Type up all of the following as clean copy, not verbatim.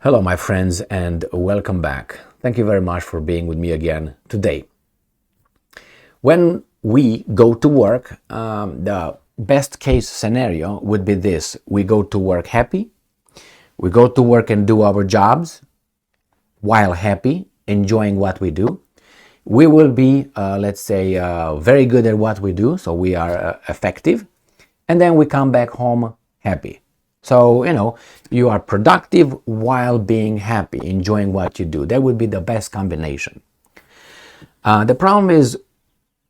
Hello, my friends, and welcome back. Thank you very much for being with me again today. When we go to work, the best case scenario would be this. We go to work happy. We go to work and do our jobs while happy, enjoying what we do. We will be, very good at what we do, so we are effective. And then we come back home happy. So, you are productive while being happy, enjoying what you do. That would be the best combination. The problem is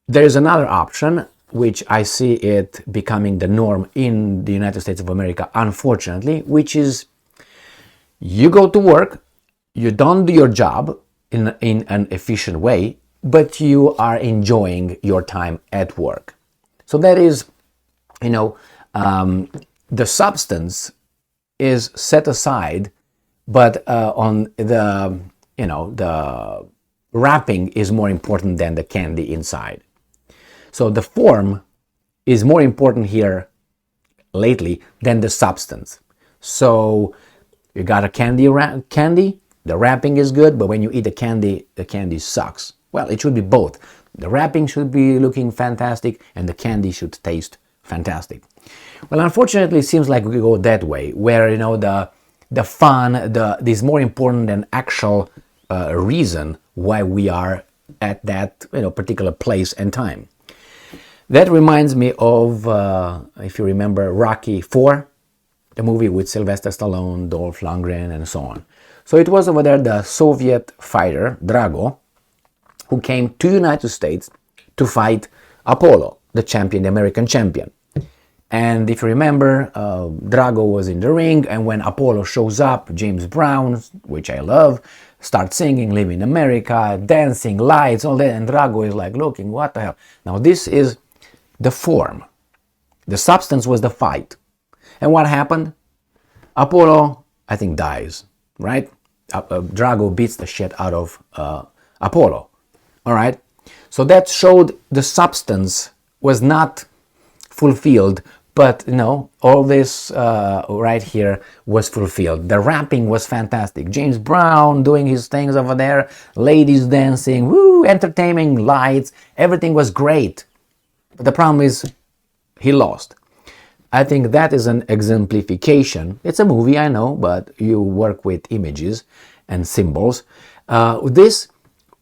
there is another option, which I see it becoming the norm in the United States of America, unfortunately, which is you go to work, you don't do your job in an efficient way, but you are enjoying your time at work. So that is, the substance is set aside, but on the wrapping is more important than the candy inside. So the form is more important here lately than the substance. So you got a candy, the wrapping is good, but when you eat the candy sucks. Well, it should be both. The wrapping should be looking fantastic and the candy should taste fantastic. Well, unfortunately, it seems like we go that way, where the fun is more important than actual reason why we are at that particular place and time. That reminds me of, if you remember, Rocky IV, the movie with Sylvester Stallone, Dolph Lundgren, and so on. So it was over there the Soviet fighter Drago who came to United States to fight Apollo, the American champion. And if you remember, Drago was in the ring, and when Apollo shows up, James Brown, which I love, starts singing Live in America, dancing, lights, all that, and Drago is like, looking, what the hell? Now this is the form. The substance was the fight. And what happened? Apollo, I think, dies, right? Drago beats the shit out of Apollo, all right? So that showed the substance was not fulfilled, but all this right here was fulfilled. The wrapping was fantastic. James Brown doing his things over there, ladies dancing, woo, entertaining, lights, everything was great. But the problem is he lost. I think that is an exemplification. It's a movie, I know, but you work with images and symbols. This,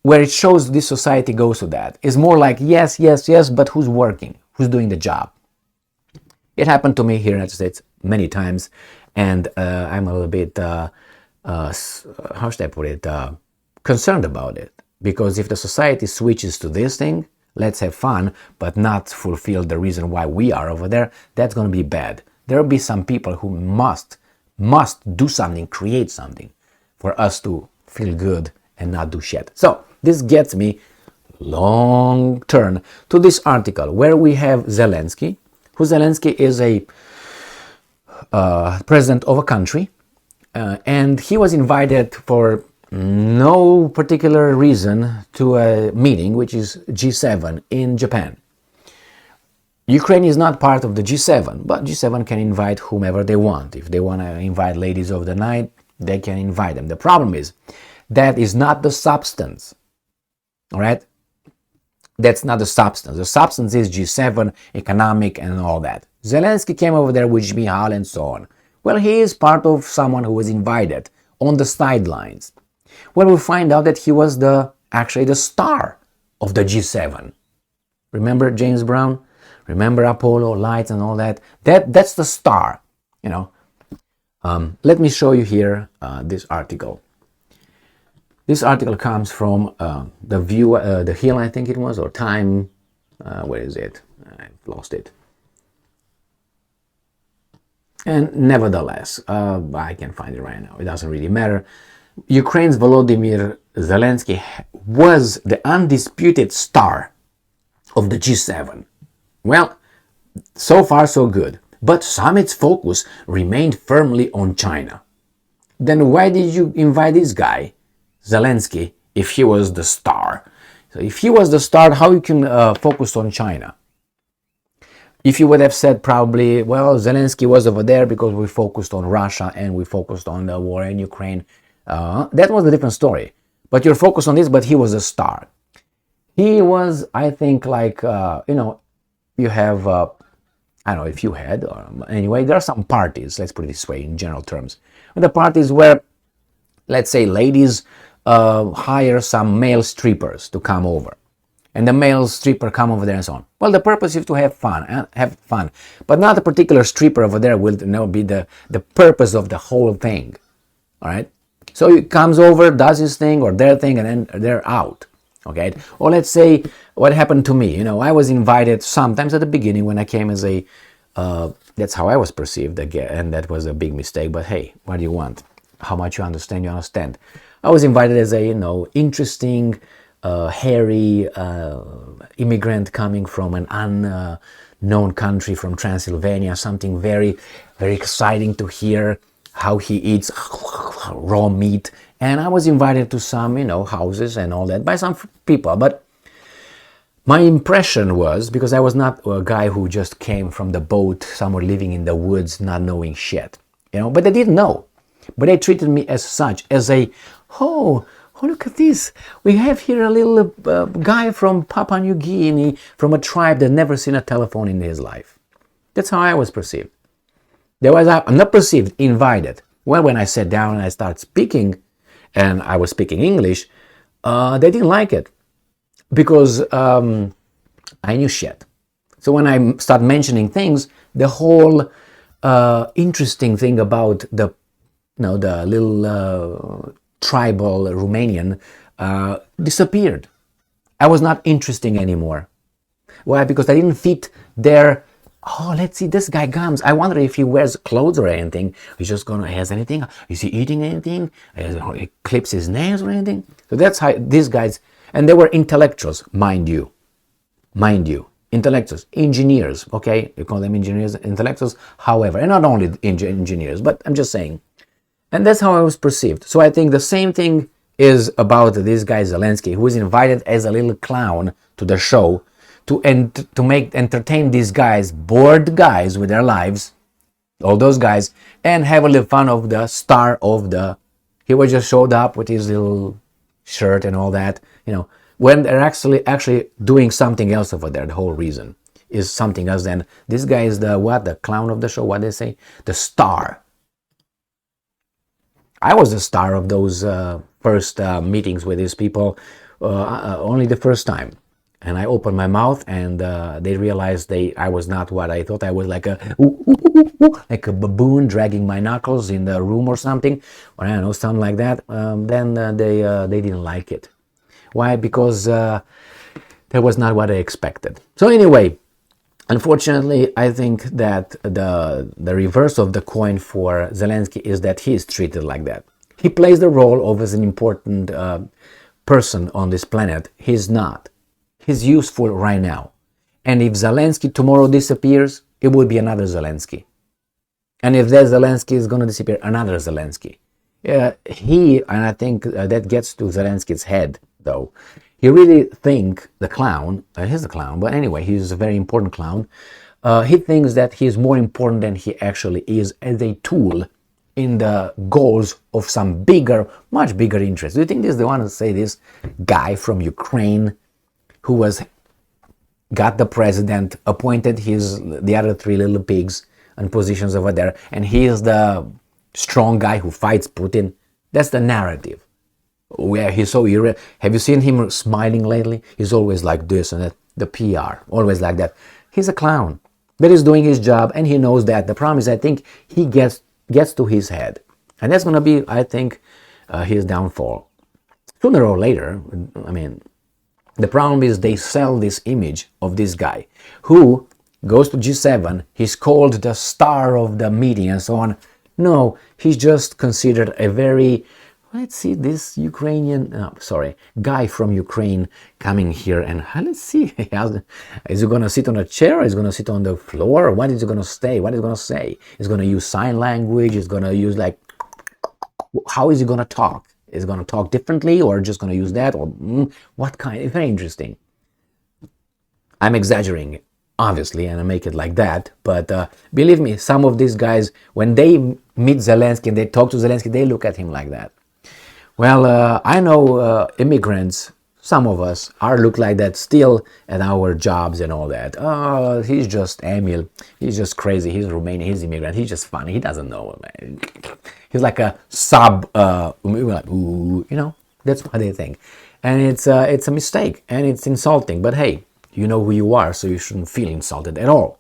where it shows this society goes to that, is more like yes, but who's working? Who's doing the job? It happened to me here in the United States many times, and I'm a little bit, how should I put it, concerned about it. Because if the society switches to this thing, let's have fun, but not fulfill the reason why we are over there, that's going to be bad. There will be some people who must do something, create something, for us to feel good and not do shit. So this gets me long turn to this article where we have Zelensky. Zelensky is a president of a country, and he was invited for no particular reason to a meeting, which is G7 in Japan. Ukraine is not part of the G7, but G7 can invite whomever they want. If they want to invite ladies of the night, they can invite them. The problem is that is not the substance, all right? That's not the substance. The substance is G7, economic, and all that. Zelensky came over there with Mihal and so on. Well, he is part of someone who was invited on the sidelines. Well, we find out that he was actually the star of the G7. Remember James Brown? Remember Apollo, lights and all that? That's the star, Let me show you here this article. This article comes from The View, The Hill, I think it was, or Time. Where is it? I've lost it. And nevertheless, I can find it right now. It doesn't really matter. Ukraine's Volodymyr Zelensky was the undisputed star of the G7. Well, so far so good. But summit's focus remained firmly on China. Then why did you invite this guy, Zelensky, if he was the star? So if he was the star, how you can focus on China? If you would have said probably, well, Zelensky was over there because we focused on Russia and we focused on the war in Ukraine, that was a different story. But you're focused on this, but he was a star. He was, I think, like, you have, I don't know if you had, anyway, there are some parties, let's put it this way in general terms. The parties where, let's say, ladies hire some male strippers to come over. And the male stripper come over there and so on. Well, the purpose is to have fun, but not a particular stripper over there will be the purpose of the whole thing. All right. So he comes over, does his thing or their thing, and then they're out. Okay. Or let's say what happened to me. I was invited sometimes at the beginning when I came as a. That's how I was perceived again, and that was a big mistake. But hey, what do you want? How much you understand, you understand. I was invited as a interesting. Hairy immigrant coming from an unknown country from Transylvania, something very, very exciting to hear how he eats raw meat. And I was invited to some, houses and all that by some people. But my impression was, because I was not a guy who just came from the boat, somewhere living in the woods, not knowing shit, but they didn't know. But they treated me as such, as a, oh, look at this. We have here a little guy from Papua New Guinea, from a tribe that never seen a telephone in his life. That's how I was perceived. I'm not perceived, invited. Well, when I sat down and I started speaking, and I was speaking English, they didn't like it. Because I knew shit. So when I start mentioning things, the whole interesting thing about the little... tribal Romanian disappeared. I was not interesting anymore. Why? Because I didn't fit their, let's see, this guy comes. I wonder if he wears clothes or anything. He's just has anything? Is he eating anything? He clips his nails or anything? So that's how these guys, and they were intellectuals, mind you. Intellectuals, engineers, okay? You call them engineers, intellectuals, however, and not only engineers, but I'm just saying. And that's how I was perceived. So I think the same thing is about this guy Zelensky, who is invited as a little clown to the show to entertain these guys, bored guys with their lives, all those guys, and have a little fun of the star of the. He was just showed up with his little shirt and all that, when they're actually doing something else over there. The whole reason is something else. Then this guy is the clown of the show. What they say, the star. I was the star of those first meetings with these people, only the first time. And I opened my mouth, and they realized I was not what I thought. I was like like a baboon dragging my knuckles in the room or something, or I don't know, something like that. Then they didn't like it. Why? Because that was not what I expected. So anyway, unfortunately, I think that the reverse of the coin for Zelensky is that he is treated like that. He plays the role of as an important person on this planet. He's not. He's useful right now. And if Zelensky tomorrow disappears, it will be another Zelensky. And if that Zelensky is going to disappear, another Zelensky. And I think that gets to Zelensky's head, though. He really think the clown, he's a clown, but anyway, he's a very important clown. He thinks that he's more important than he actually is as a tool in the goals of some much bigger interest. Do you think this is the one to say this guy from Ukraine who got the president, appointed the other three little pigs in positions over there, and he is the strong guy who fights Putin? That's the narrative. Where he's so have you seen him smiling lately? He's always like this and that. The PR, always like that. He's a clown, but he's doing his job, and he knows that. The problem is, I think he gets to his head, and that's going to be, I think, his downfall. Sooner or later, I mean, the problem is they sell this image of this guy who goes to G7. He's called the star of the meeting and so on. No, he's just considered a very, let's see, this guy from Ukraine coming here, and let's see, is he going to sit on a chair, is he going to sit on the floor, what is he going to stay, what is he going to say? He's going to use sign language, he's going to use how is he going to talk? Is he going to talk differently, or just going to use that, or what kind? It's very interesting. I'm exaggerating obviously, and I make it like that. But believe me, some of these guys, when they meet Zelensky and they talk to Zelensky, they look at him like that. Well, I know immigrants, some of us are look like that still at our jobs and all that. Oh, he's just Emil. He's just crazy. He's Romanian. He's immigrant. He's just funny. He doesn't know, man. He's like a sub, like, ooh, that's what they think. And it's a mistake and it's insulting. But hey, you know who you are, so you shouldn't feel insulted at all.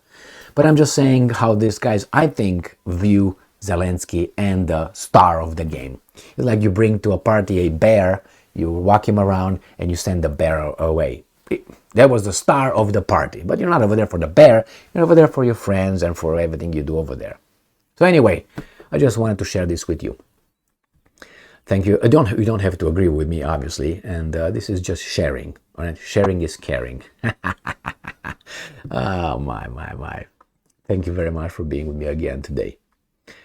But I'm just saying how these guys, I think, view Zelensky and the star of the game. It's like you bring to a party a bear, you walk him around, and you send the bear away. That was the star of the party. But you're not over there for the bear, you're over there for your friends and for everything you do over there. So anyway, I just wanted to share this with you. Thank you. You don't have to agree with me, obviously, and this is just sharing. All right? Sharing is caring. Oh, my. Thank you very much for being with me again today.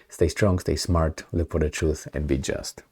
Stay strong, stay smart, look for the truth, and be just.